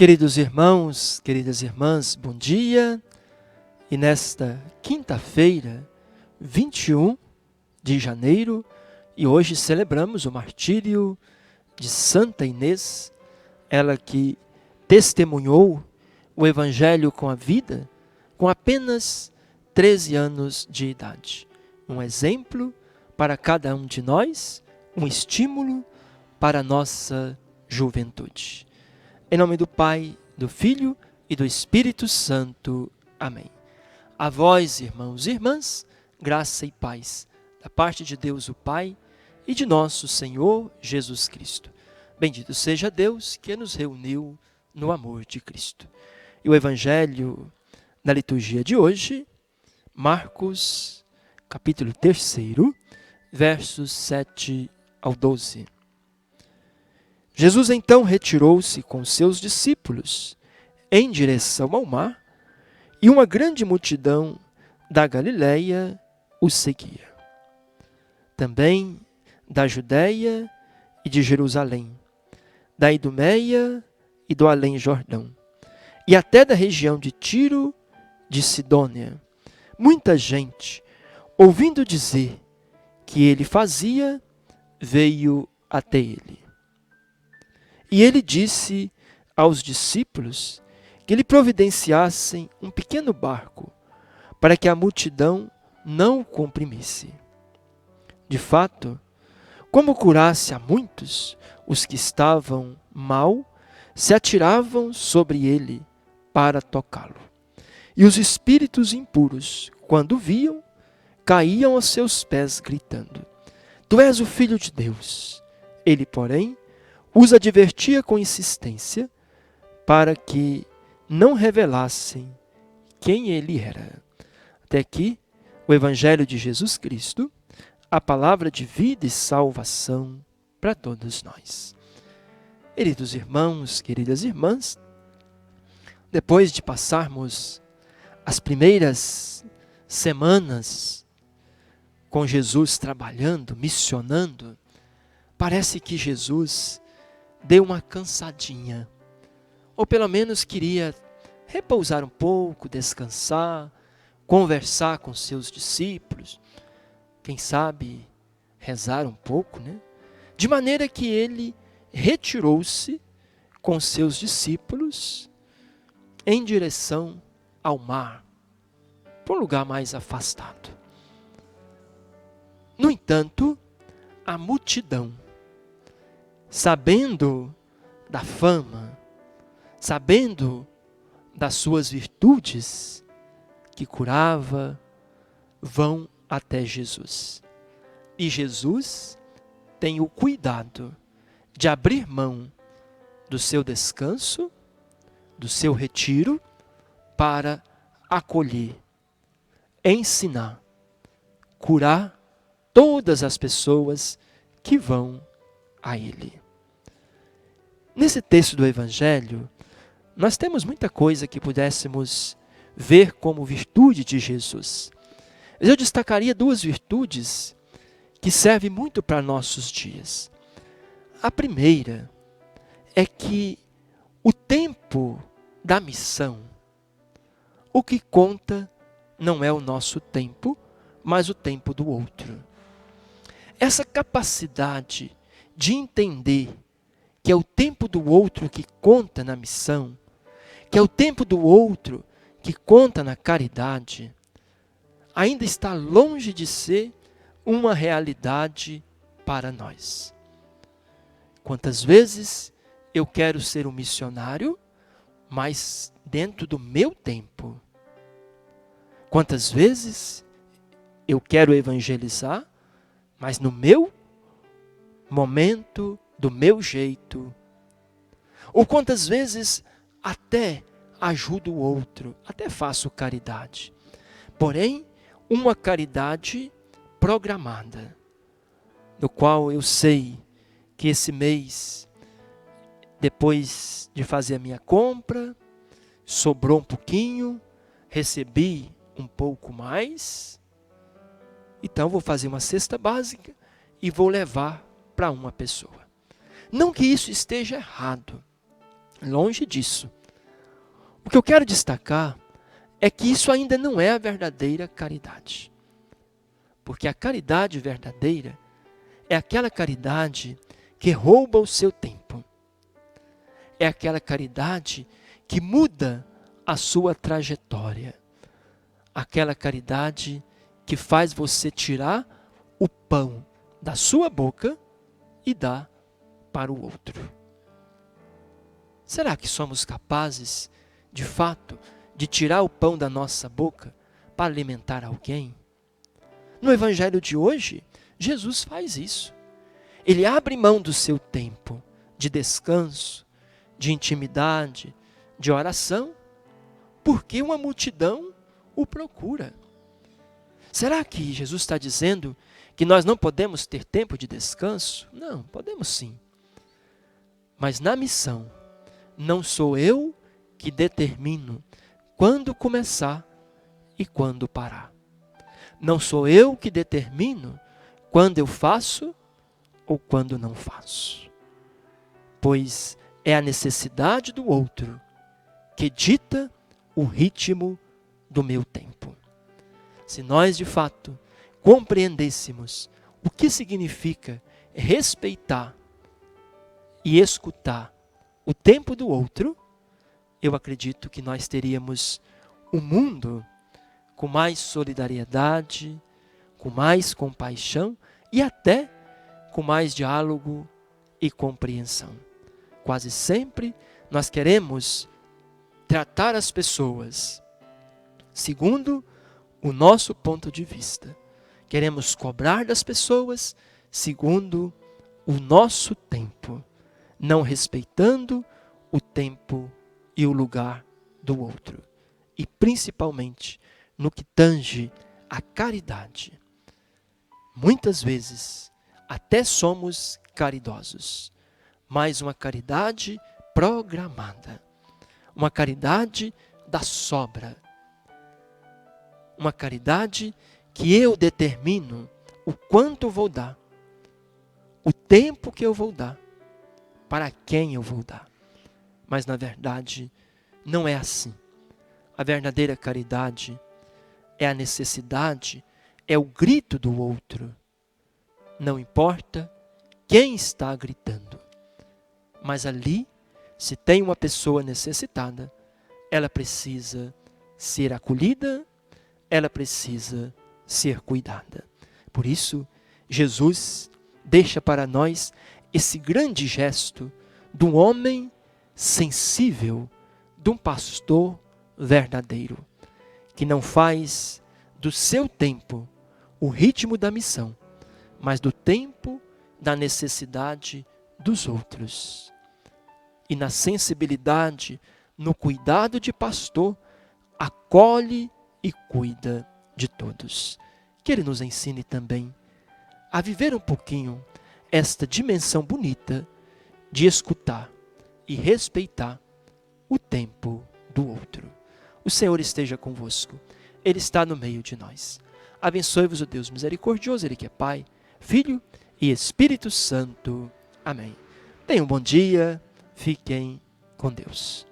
Queridos irmãos, queridas irmãs, bom dia. E nesta quinta-feira, 21 de janeiro, e hoje celebramos o martírio de Santa Inês, ela que testemunhou o Evangelho com a vida com apenas 13 anos de idade. Um exemplo para cada um de nós, um estímulo para a nossa juventude. Em nome do Pai, do Filho e do Espírito Santo. Amém. A vós, irmãos e irmãs, graça e paz, da parte de Deus o Pai e de nosso Senhor Jesus Cristo. Bendito seja Deus que nos reuniu no amor de Cristo. E o Evangelho na liturgia de hoje, Marcos, capítulo 3, versos 7 ao 12. Jesus então retirou-se com seus discípulos em direção ao mar, e uma grande multidão da Galileia o seguia. Também da Judéia e de Jerusalém, da Idumeia e do além-Jordão, e até da região de Tiro, de Sidônia. Muita gente, ouvindo dizer que ele fazia, veio até ele. E ele disse aos discípulos que lhe providenciassem um pequeno barco, para que a multidão não o comprimisse. De fato, como curasse a muitos, os que estavam mal se atiravam sobre ele para tocá-lo. E os espíritos impuros, quando viam, caíam aos seus pés gritando: Tu és o Filho de Deus. Ele, porém, os advertia com insistência para que não revelassem quem ele era. Até aqui, o Evangelho de Jesus Cristo, a palavra de vida e salvação para todos nós. Queridos irmãos, queridas irmãs, depois de passarmos as primeiras semanas com Jesus trabalhando, missionando, parece que Jesus deu uma cansadinha, ou pelo menos queria repousar um pouco, descansar, conversar com seus discípulos, quem sabe rezar um pouco, né? De maneira que ele retirou-se com seus discípulos em direção ao mar, para um lugar mais afastado. No entanto, a multidão, sabendo da fama, sabendo das suas virtudes, que curava, vão até Jesus. E Jesus tem o cuidado de abrir mão do seu descanso, do seu retiro, para acolher, ensinar, curar todas as pessoas que vão a Ele. Nesse texto do Evangelho, nós temos muita coisa que pudéssemos ver como virtude de Jesus. Mas eu destacaria duas virtudes que servem muito para nossos dias. A primeira é que o tempo da missão, o que conta não é o nosso tempo, mas o tempo do outro. Essa capacidade de entender que é o tempo do outro que conta na missão, que é o tempo do outro que conta na caridade, ainda está longe de ser uma realidade para nós. Quantas vezes eu quero ser um missionário, mas dentro do meu tempo? Quantas vezes eu quero evangelizar, mas no meu momento, do meu jeito? Ou quantas vezes até ajudo o outro, até faço caridade, porém uma caridade programada, no qual eu sei que esse mês, depois de fazer a minha compra, sobrou um pouquinho, recebi um pouco mais, então vou fazer uma cesta básica e vou levar para uma pessoa. Não que isso esteja errado, Longe disso. O que eu quero destacar é que isso ainda não é a verdadeira caridade. Porque a caridade verdadeira é aquela caridade que rouba o seu tempo. É aquela caridade que muda a sua trajetória. Aquela caridade que faz você tirar o pão da sua boca e dar para o outro. Será que somos capazes, de fato, de tirar o pão da nossa boca para alimentar alguém? No Evangelho de hoje, Jesus faz isso. Ele abre mão do seu tempo de descanso, de intimidade, de oração, porque uma multidão o procura. Será que Jesus está dizendo que nós não podemos ter tempo de descanso? Não, podemos sim. Mas na missão, não sou eu que determino quando começar e quando parar. Não sou eu que determino quando eu faço ou quando não faço. Pois é a necessidade do outro que dita o ritmo do meu tempo. Se nós, de fato, compreendêssemos o que significa respeitar e escutar o tempo do outro, eu acredito que nós teríamos um mundo com mais solidariedade, com mais compaixão e até com mais diálogo e compreensão. Quase sempre nós queremos tratar as pessoas segundo o nosso ponto de vista. Queremos cobrar das pessoas segundo o nosso tempo, não respeitando o tempo e o lugar do outro. E principalmente no que tange à caridade. Muitas vezes até somos caridosos, mas uma caridade programada, uma caridade da sobra, uma caridade que eu determino o quanto vou dar, o tempo que eu vou dar, para quem eu vou dar. Mas na verdade não é assim. A verdadeira caridade é a necessidade, é o grito do outro. Não importa quem está gritando, mas ali, se tem uma pessoa necessitada, ela precisa ser acolhida, ela precisa ser cuidada. Por isso, Jesus deixa para nós esse grande gesto de um homem sensível, de um pastor verdadeiro, que não faz do seu tempo o ritmo da missão, mas do tempo da necessidade dos outros. E na sensibilidade, no cuidado de pastor, acolhe e cuida de todos. Que Ele nos ensine também a viver um pouquinho esta dimensão bonita de escutar e respeitar o tempo do outro. O Senhor esteja convosco. Ele está no meio de nós. Abençoe-vos o Deus misericordioso, Ele que é Pai, Filho e Espírito Santo. Amém. Tenham um bom dia. Fiquem com Deus.